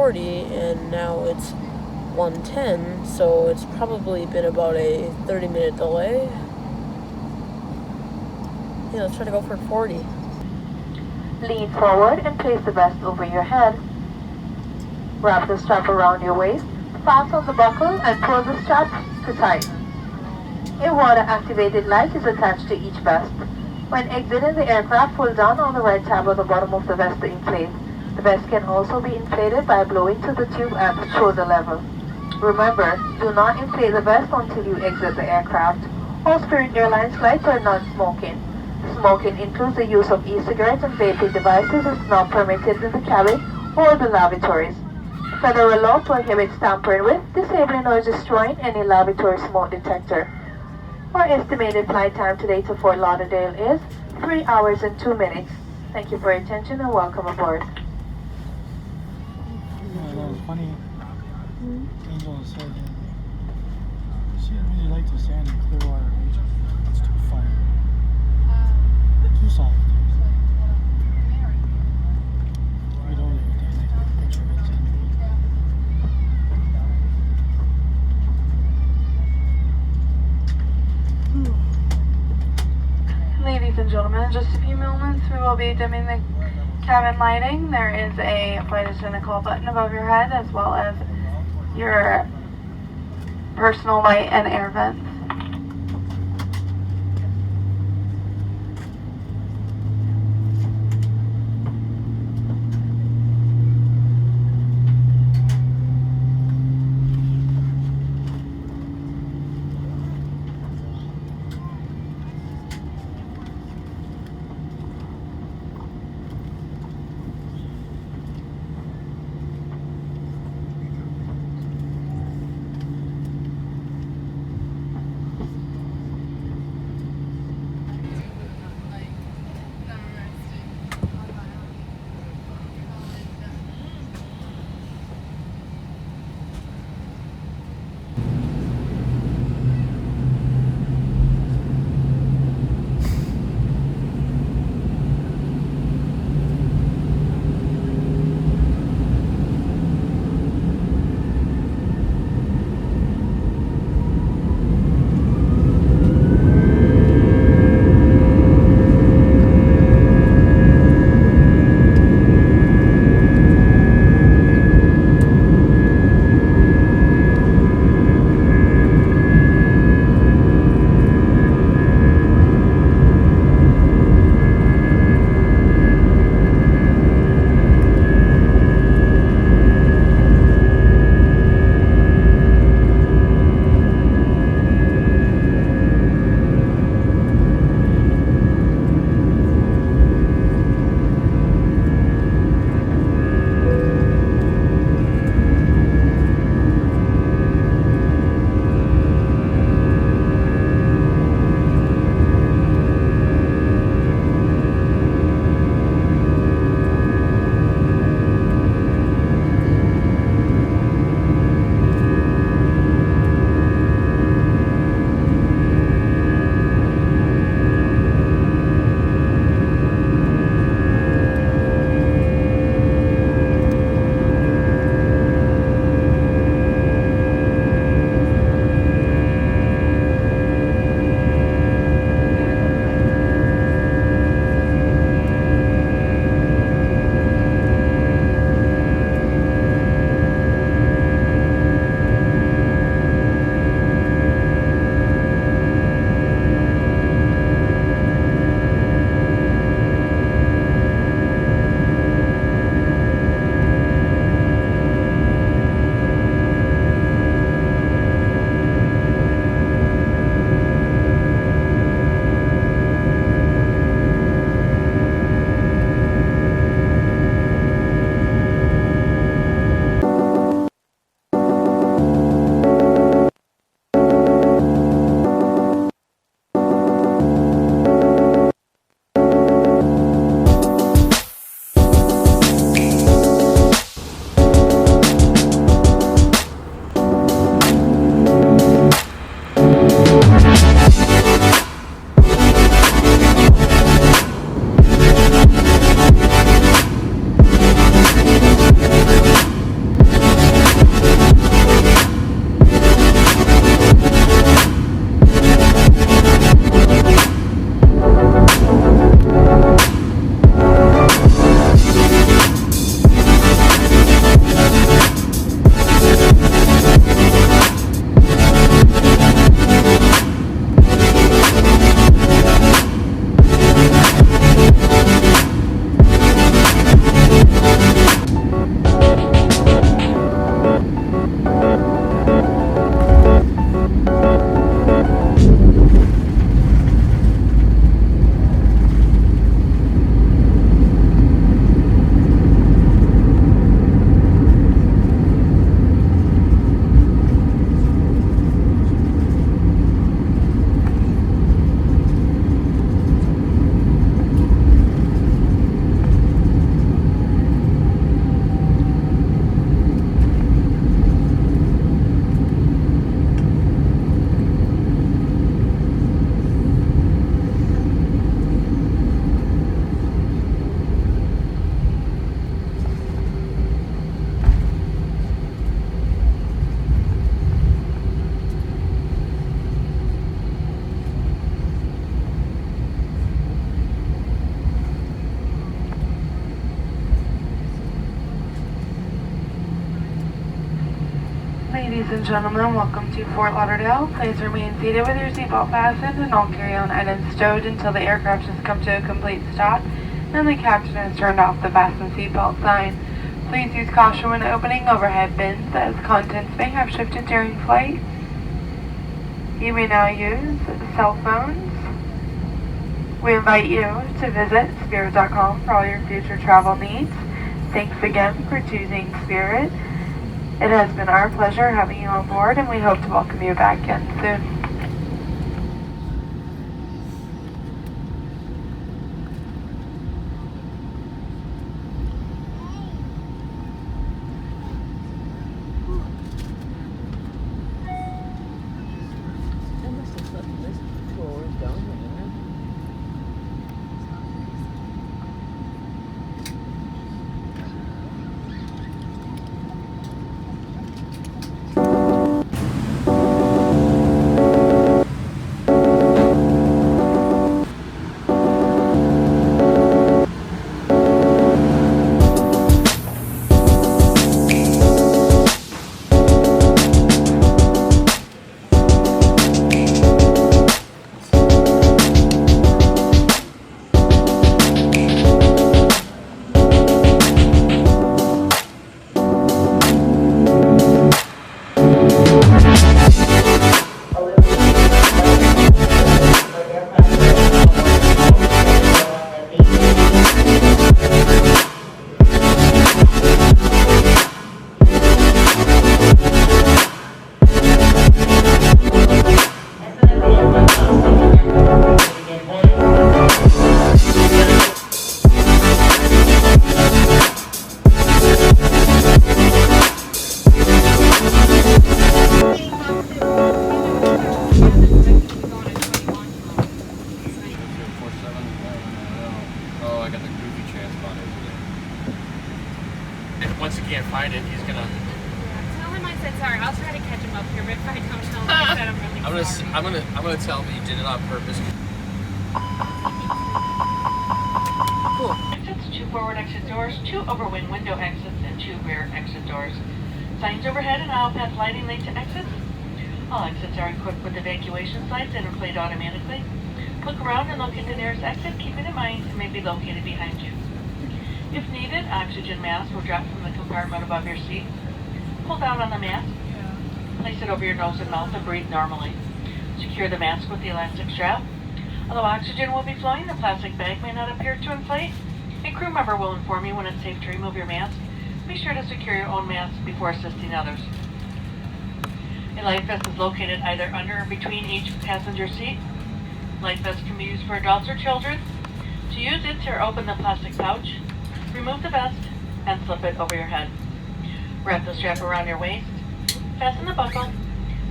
1:40 and now it's 1:10, so it's probably been about a 30-minute delay. Yeah, let's try to go for 40. Lean forward and place the vest over your head. Wrap the strap around your waist, fasten the buckle and pull the strap to tighten. A water-activated light is attached to each vest. When exiting the aircraft, pull down on the right tab of the bottom of the vest to inflate. The vest can also be inflated by blowing to the tube at the shoulder level. Remember, do not inflate the vest until you exit the aircraft. All Spirit Airlines flights are non-smoking. Smoking includes the use of e-cigarettes and vaping devices is not permitted in the cabin or the lavatories. Federal law prohibits tampering with, disabling or destroying any lavatory smoke detector. Our estimated flight time today to Fort Lauderdale is 3 hours and 2 minutes. Thank you for your attention and welcome aboard. Yeah, that was funny. Angel said she didn't really like to stand in Clearwater region. It's too far. Too soft. Right over there, they like a picture of it. Ladies and gentlemen, in just a few moments we will be dimming the cabin lighting. There is a flight attendant call button above your head as well as your personal light and air vents. Ladies and gentlemen, welcome to Fort Lauderdale. Please remain seated with your seatbelt fastened and all carry-on items stowed until the aircraft has come to a complete stop and the captain has turned off the fasten seatbelt sign. Please use caution when opening overhead bins as contents may have shifted during flight. You may now use cell phones. We invite you to visit Spirit.com for all your future travel needs. Thanks again for choosing Spirit. It has been our pleasure having you on board, and we hope to welcome you back in soon. Once he can't find it, he's gonna. Tell him I said sorry. I'll try to catch him up here, but if I don't tell him I said I'm really sorry. I'm gonna tell him he did it on purpose. Cool. Exits, 2 forward exit doors, 2 overwing window exits, and 2 rear exit doors. Signs overhead and aisle path lighting lead to exits. All exits are equipped with evacuation signs and are played automatically. Look around and locate the nearest exit, keeping in mind it may be located behind you. If needed, oxygen mask will drop from the compartment above your seat. Pull down on the mask, place it over your nose and mouth, and breathe normally. Secure the mask with the elastic strap. Although oxygen will be flowing, the plastic bag may not appear to inflate. A crew member will inform you when it's safe to remove your mask. Be sure to secure your own mask before assisting others. A life vest is located either under or between each passenger seat. Life vest can be used for adults or children. To use it, tear open the plastic pouch, remove the vest, and slip it over your head. Wrap the strap around your waist, fasten the buckle,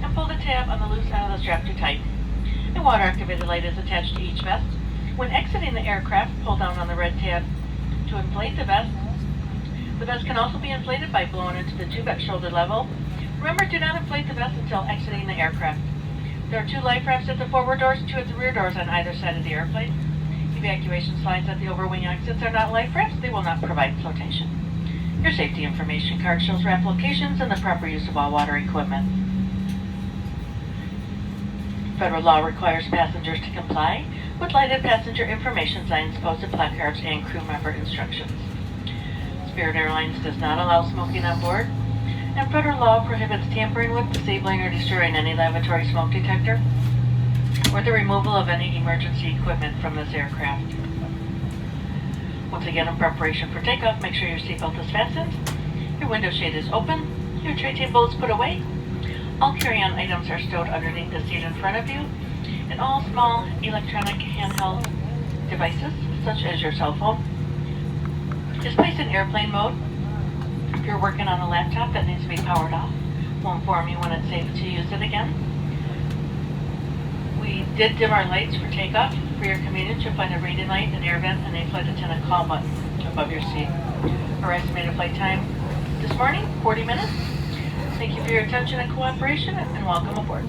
and pull the tab on the loose end of the strap to tight. A water-activated light is attached to each vest. When exiting the aircraft, pull down on the red tab to inflate the vest. The vest can also be inflated by blowing into the tube at shoulder level. Remember, do not inflate the vest until exiting the aircraft. There are 2 life rafts at the forward doors and 2 at the rear doors on either side of the airplane. Evacuation slides at the overwing exits are not life rafts. They will not provide flotation. Your safety information card shows raft locations and the proper use of all water equipment. Federal law requires passengers to comply with lighted passenger information signs, posted placards, and crew member instructions. Spirit Airlines does not allow smoking on board, and federal law prohibits tampering with, disabling, or destroying any lavatory smoke detector, or the removal of any emergency equipment from this aircraft. Once again, in preparation for takeoff, make sure your seatbelt is fastened, your window shade is open, your tray table is put away, all carry-on items are stowed underneath the seat in front of you, and all small electronic handheld devices, such as your cell phone, is placed in airplane mode. If you're working on a laptop that needs to be powered off, we'll inform you when it's safe to use it again. We did dim our lights for takeoff. For your convenience, you'll find a reading light, an air vent, and a flight attendant call button above your seat. Our estimated flight time this morning, 40 minutes. Thank you for your attention and cooperation, and welcome aboard.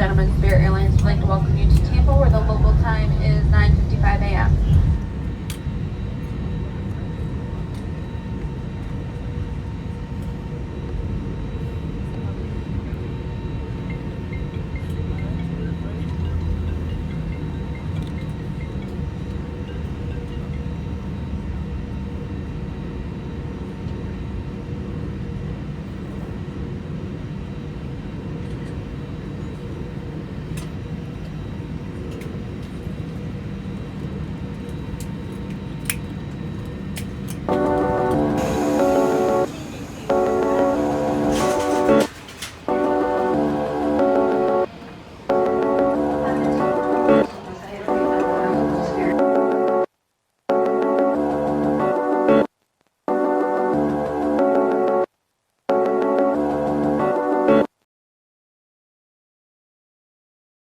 and gentlemen, Spirit Airlines would like to welcome you to Tampa, where the local time is 9:55 a.m.